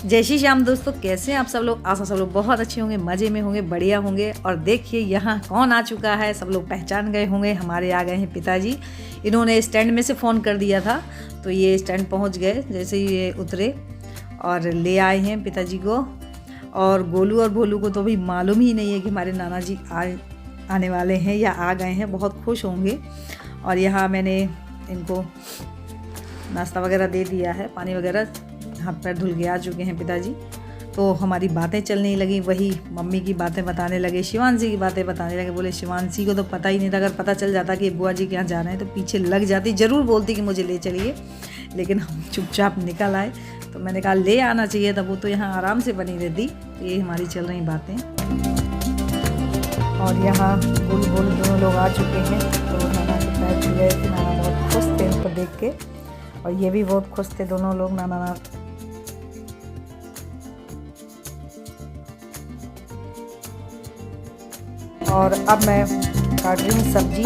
जय श्री श्याम दोस्तों, कैसे हैं आप सब लोग। आशा सब लोग बहुत अच्छे होंगे, मज़े में होंगे, बढ़िया होंगे। और देखिए यहाँ कौन आ चुका है, सब लोग पहचान गए होंगे। हमारे आ गए हैं पिताजी। इन्होंने स्टैंड में से फ़ोन कर दिया था तो ये स्टैंड पहुँच गए। जैसे ही ये उतरे और ले आए हैं पिताजी को। और गोलू और भोलू को तो अभी मालूम ही नहीं है कि हमारे नाना जी आने वाले हैं या आ गए हैं। बहुत खुश होंगे। और यहाँ मैंने इनको नाश्ता वगैरह दे दिया है, पानी वगैरह, हाथ पैर धुल के आ चुके हैं पिताजी। तो हमारी बातें चलने लगी, वही मम्मी की बातें बताने लगे, शिवांशी की बातें बताने लगे। बोले शिवांशी को तो पता ही नहीं था, अगर पता चल जाता कि बुआ जी के यहाँ जा रहे हैं तो पीछे लग जाती, ज़रूर बोलती कि मुझे ले चलिए। लेकिन हम चुपचाप निकल आए। तो मैंने कहा ले आना चाहिए था, वो तो यहाँ आराम से बनी रहती। तो ये हमारी चल रही बातें। और यहाँ बोल दोनों लोग आ चुके हैं। तो नाना के पैर छू गए थे, नाना बहुत खुश थे उनको देख के। और ये भी बहुत खुश थे दोनों लोग, नाना। और अब मैं काट रही हूँ सब्जी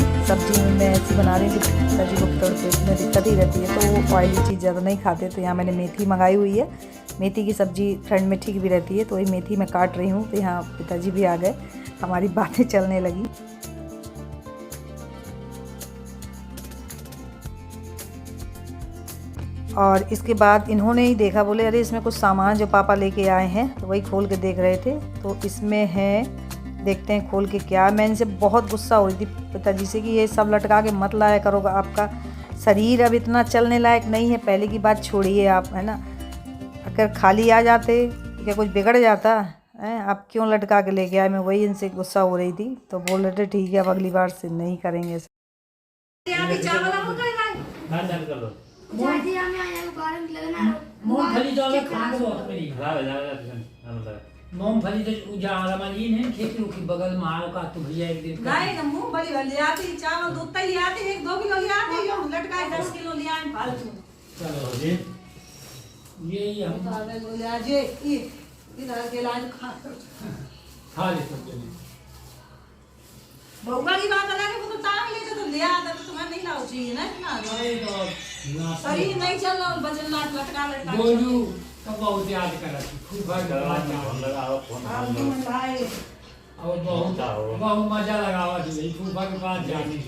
मैं ऐसी बना रही हूँ कि पिताजी को पेट में दिक्कत ही रहती है, तो वो ऑयली चीज़ ज़्यादा नहीं खाते। तो यहाँ मैंने मेथी मंगाई हुई है। मेथी की सब्ज़ी ठंड में ठीक भी रहती है, तो वही मेथी मैं काट रही हूँ। तो यहाँ पिताजी भी आ गए, हमारी बातें चलने लगी। और इसके बाद इन्होंने ही देखा, बोले अरे इसमें कुछ सामान जो पापा लेके आए हैं, तो वही खोल के देख रहे थे। तो इसमें है, देखते हैं खोल के क्या। मैं इनसे बहुत गुस्सा हो रही थी पिताजी से कि ये सब लटका के मत लाया करो, आपका शरीर अब इतना चलने लायक नहीं है। पहले की बात छोड़िए आप, है ना। अगर खाली आ जाते क्या कुछ बिगड़ जाता है, आप क्यों लटका के लेके आए। मैं वही इनसे गुस्सा हो रही थी। तो बोल रहे थे ठीक है अब अगली बार से नहीं करेंगे। मूंगफली तो जारमालीन है, खेती की बगल में आओ का तो भैया एक दिन नहीं मूंगफली ले आती, चावल दूध तक ले आती, 1-2 किलो ले आती, यो लटकाए 10 किलो ले आए फालतू। चलो जी, ये हम ले आ जे इधर के लाज खा ले सकते हैं। बउआ की बात अलग है, वो तो टांग लेते तो ले आता, तो तुम्हें नहीं लाओ चाहिए ना इतना। शरीर नहीं चल रहा, वजन लटका बोलू तो बहुत याद करा खूब भर लगाओ फोन और बहुत मजा लगावा जी खूब भर के पास जाने।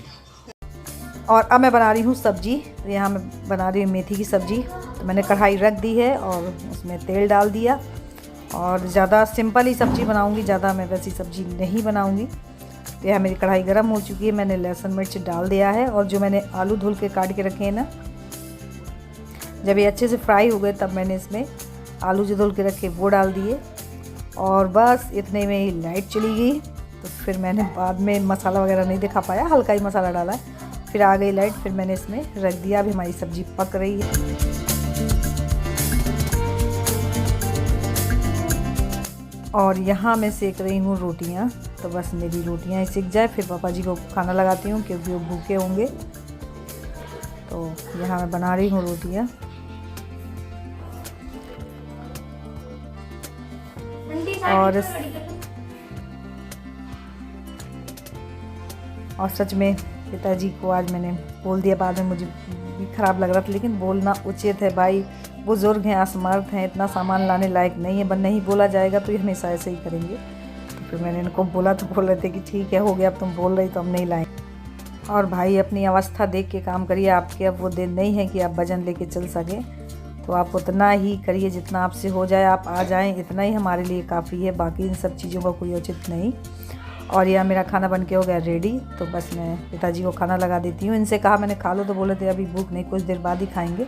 और अब मैं बना रही हूँ सब्जी। तो यहाँ मैं बना रही हूँ मेथी की सब्जी। तो मैंने कढ़ाई रख दी है और उसमें तेल डाल दिया। और ज़्यादा सिंपल ही सब्जी बनाऊँगी, ज़्यादा मैं वैसी सब्जी नहीं बनाऊँगी। तो यहाँ मेरी कढ़ाई गर्म हो चुकी है, मैंने लहसुन मिर्च डाल दिया है। और जो मैंने आलू धुल के काट के रखे हैं ना, जब ये अच्छे से फ्राई हो गए तब मैंने इसमें आलू जो धुल के रखे वो डाल दिए। और बस इतने में ही लाइट चली गई। तो फिर मैंने बाद में मसाला वगैरह नहीं दिखा पाया, हल्का ही मसाला डाला है। फिर आ गई लाइट, फिर मैंने इसमें रख दिया। अभी हमारी सब्ज़ी पक रही है। और यहाँ मैं सेक रही हूँ रोटियाँ। तो बस मेरी रोटियाँ ही सिक जाए, फिर पापा जी को खाना लगाती हूँ क्योंकि वो भूखे होंगे। तो यहाँ मैं बना रही हूँ रोटियाँ। और सच में पिताजी को आज मैंने बोल दिया, बाद में मुझे भी ख़राब लग रहा था, लेकिन बोलना उचित है भाई। बुज़ुर्ग हैं, असमर्थ हैं, इतना सामान लाने लायक नहीं है। बस नहीं बोला जाएगा तो ये हमेशा ऐसे ही करेंगे। तो फिर मैंने इनको बोला तो बोल रहे थे कि ठीक है हो गया, अब तुम बोल रही तो हम नहीं लाएंगे। और भाई अपनी अवस्था देख के काम करिए। आपके अब वो दिन नहीं है कि आप वजन लेके चल सकें, तो आप उतना ही करिए जितना आपसे हो जाए। आप आ जाएं, इतना ही हमारे लिए काफ़ी है। बाकी इन सब चीज़ों का कोई औचित्य नहीं। और यह मेरा खाना बन के हो गया रेडी। तो बस मैं पिताजी को खाना लगा देती हूँ। इनसे कहा मैंने खा लो, तो बोले थे अभी भूख नहीं, कुछ देर बाद ही खाएंगे।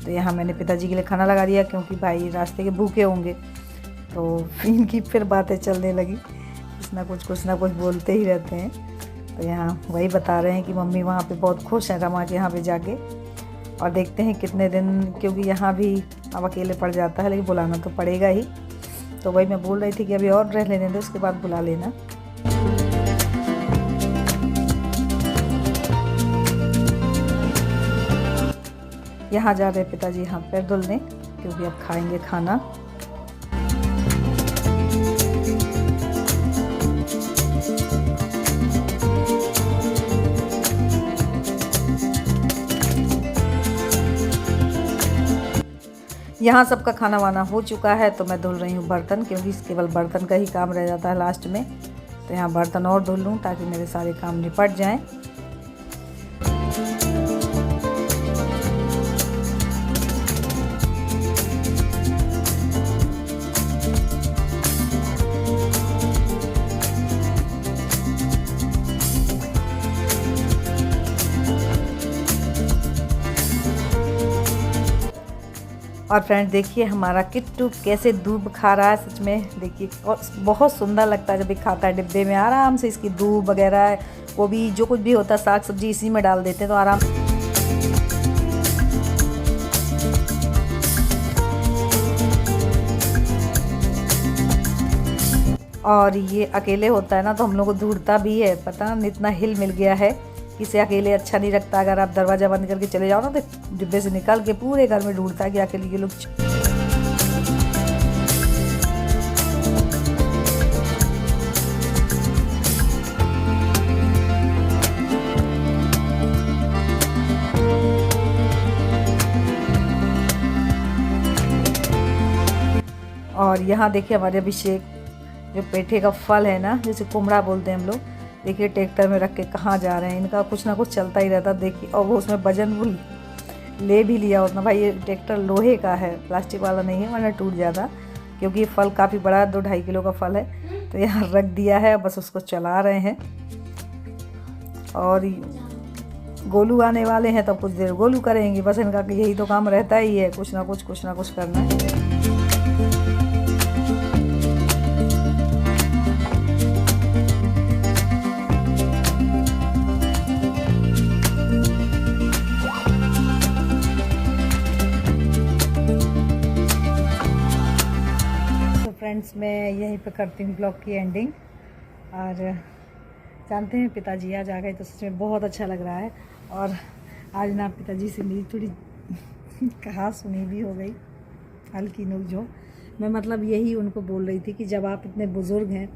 तो यहाँ मैंने पिताजी के लिए खाना लगा दिया क्योंकि भाई रास्ते के भूखे होंगे। तो इनकी फिर बातें चलने लगी, कुछ ना कुछ बोलते ही रहते हैं। तो यहाँ वही बता रहे हैं कि मम्मी वहाँ पे बहुत खुश हैं रमा के यहाँ पे जाके। और देखते हैं कितने दिन, क्योंकि यहाँ भी अब अकेले पड़ जाता है, लेकिन बुलाना तो पड़ेगा ही। तो वही मैं बोल रही थी कि अभी और रह लेने दो, उसके बाद बुला लेना। यहाँ जा रहे पिताजी हाथ पैर धुलने, क्योंकि अब खाएंगे खाना। यहाँ सबका खाना वाना हो चुका है, तो मैं धुल रही हूँ बर्तन, क्योंकि केवल बर्तन का ही काम रह जाता है लास्ट में। तो यहाँ बर्तन और धुल लूँ ताकि मेरे सारे काम निपट जाएं। और फ्रेंड्स देखिए हमारा किट्टू कैसे दूब खा रहा है। सच में देखिए बहुत सुंदर लगता है जब ये खाता है। डिब्बे में आराम से इसकी दूब वगैरह वो भी जो कुछ भी होता है साग सब्जी इसी में डाल देते हैं, तो आराम। और ये अकेले होता है ना, तो हम लोग को ढूंढता भी है, पता नहीं इतना हिल मिल गया है। इसे अकेले अच्छा नहीं रखता। अगर आप दरवाज़ा बंद करके चले जाओ ना, तो डिब्बे से निकल के पूरे घर में ढूंढता है कि अकेले ये लोग। और यहाँ देखिए हमारे अभिषेक जो पेठे का फल है ना, जैसे कुमड़ा बोलते हैं हम लोग, देखिए ट्रैक्टर में रख के कहाँ जा रहे हैं। इनका कुछ ना कुछ चलता ही रहता देखिए। और वो उसमें वजन वो ले भी लिया उसने। भाई ये ट्रैक्टर लोहे का है, प्लास्टिक वाला नहीं है, वरना टूट जाता। क्योंकि ये फल काफ़ी बड़ा है, 2-2.5 किलो का फल है। तो यहाँ रख दिया है, बस उसको चला रहे हैं। और गोलू आने वाले हैं, तो कुछ देर गोलू करेंगे। बस इनका यही तो काम रहता ही है, कुछ ना कुछ करना है। फ्रेंड्स मैं यहीं पे करती हूँ ब्लॉग की एंडिंग। और जानते हैं पिताजी आज आ गए, तो सच में बहुत अच्छा लग रहा है। और आज ना पिताजी से मेरी थोड़ी कहा सुनी भी हो गई, हल्की नोक-झोंक। मैं मतलब यही उनको बोल रही थी कि जब आप इतने बुज़ुर्ग हैं,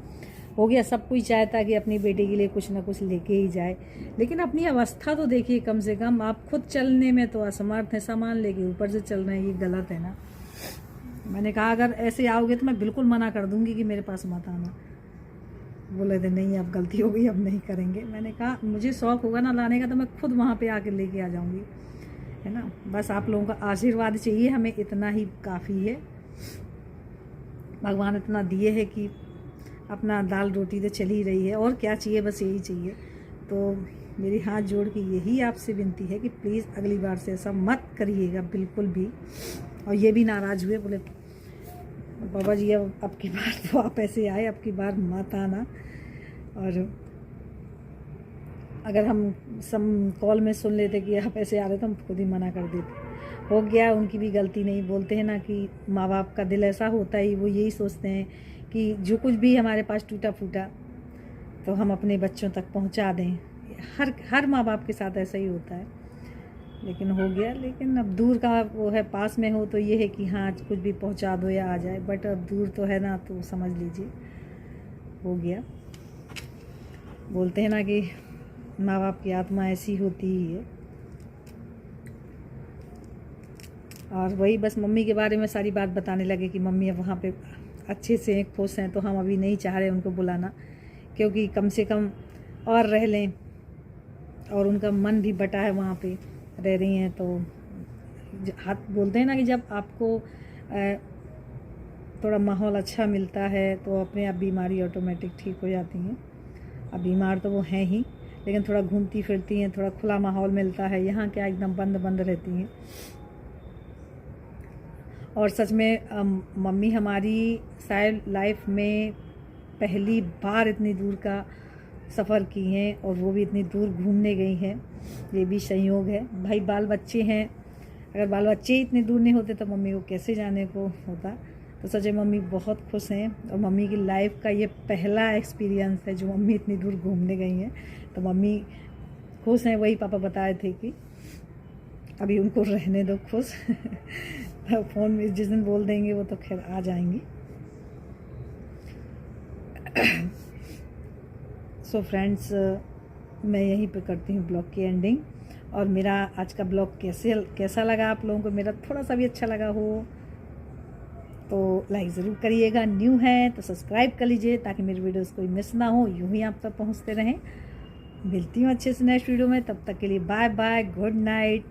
हो गया, सब कोई चाहता है कि अपनी बेटी के लिए कुछ ना कुछ लेके ही जाए, लेकिन अपनी अवस्था तो देखिए। कम से कम आप खुद चलने में तो असमर्थ हैं, सामान लेके ऊपर से चल रहे हैं, ये गलत है ना। मैंने कहा अगर ऐसे आओगे तो मैं बिल्कुल मना कर दूंगी कि मेरे पास मत आना। बोले थे नहीं अब गलती हो गई, अब नहीं करेंगे। मैंने कहा मुझे शौक़ होगा ना लाने का, तो मैं खुद वहाँ पे आके लेके आ जाऊँगी, है ना। बस आप लोगों का आशीर्वाद चाहिए हमें, इतना ही काफ़ी है। भगवान इतना दिए है कि अपना दाल रोटी तो चल ही रही है, और क्या चाहिए, बस यही चाहिए। तो मेरी हाथ जोड़ के यही आपसे विनती है कि प्लीज़ अगली बार से ऐसा मत करिएगा बिल्कुल भी। और ये भी नाराज़ हुए, बोले बाबा जी अब की बार तो आप ऐसे आए, अब की बार मत आना। और अगर हम सब कॉल में सुन लेते कि आप ऐसे आ रहे तो हम खुद ही मना कर देते। हो गया, उनकी भी गलती नहीं। बोलते हैं ना कि माँ बाप का दिल ऐसा होता ही, वो यही सोचते हैं कि जो कुछ भी हमारे पास टूटा फूटा तो हम अपने बच्चों तक पहुँचा दें। हर माँ बाप के साथ ऐसा ही होता है, लेकिन हो गया। लेकिन अब दूर का वो है, पास में हो तो ये है कि हाँ कुछ भी पहुंचा दो या आ जाए, बट अब दूर तो है ना, तो समझ लीजिए हो गया। बोलते हैं ना कि माँ बाप की आत्मा ऐसी होती ही है। और वही बस मम्मी के बारे में सारी बात बताने लगे कि मम्मी अब वहाँ पे अच्छे से खुश हैं, तो हम अभी नहीं चाह रहे उनको बुलाना, क्योंकि कम से कम और रह लें। और उनका मन भी बटा है, वहाँ पे रह रही हैं। तो हाथ बोलते हैं ना कि जब आपको थोड़ा माहौल अच्छा मिलता है तो अपने आप बीमारी ऑटोमेटिक ठीक हो जाती हैं। अब बीमार तो वो हैं ही, लेकिन थोड़ा घूमती फिरती हैं, थोड़ा खुला माहौल मिलता है। यहाँ क्या एकदम बंद बंद रहती हैं। और सच में मम्मी हमारी शायद लाइफ में पहली बार इतनी दूर का सफ़र की हैं, और वो भी इतनी दूर घूमने गई हैं। ये भी संयोग है। भाई बाल बच्चे हैं, अगर बाल बच्चे इतने दूर नहीं होते तो मम्मी को कैसे जाने को होता। तो सच में मम्मी बहुत खुश हैं, और मम्मी की लाइफ का ये पहला एक्सपीरियंस है जो मम्मी इतनी दूर घूमने गई हैं। तो मम्मी खुश हैं। वही पापा बताए थे कि अभी उनको रहने दो खुश। तो फ़ोन में जिस दिन बोल देंगे वो तो खैर आ जाएंगी। सो फ्रेंड्स मैं यहीं पे करती हूँ ब्लॉग की एंडिंग। और मेरा आज का ब्लॉग कैसा लगा आप लोगों को, मेरा थोड़ा सा भी अच्छा लगा हो तो लाइक ज़रूर करिएगा, न्यू है तो सब्सक्राइब कर लीजिए ताकि मेरी वीडियोस कोई मिस ना हो, यूं ही आप तक पहुंचते रहें। मिलती हूँ अच्छे से नेक्स्ट वीडियो में, तब तक के लिए बाय बाय, गुड नाइट।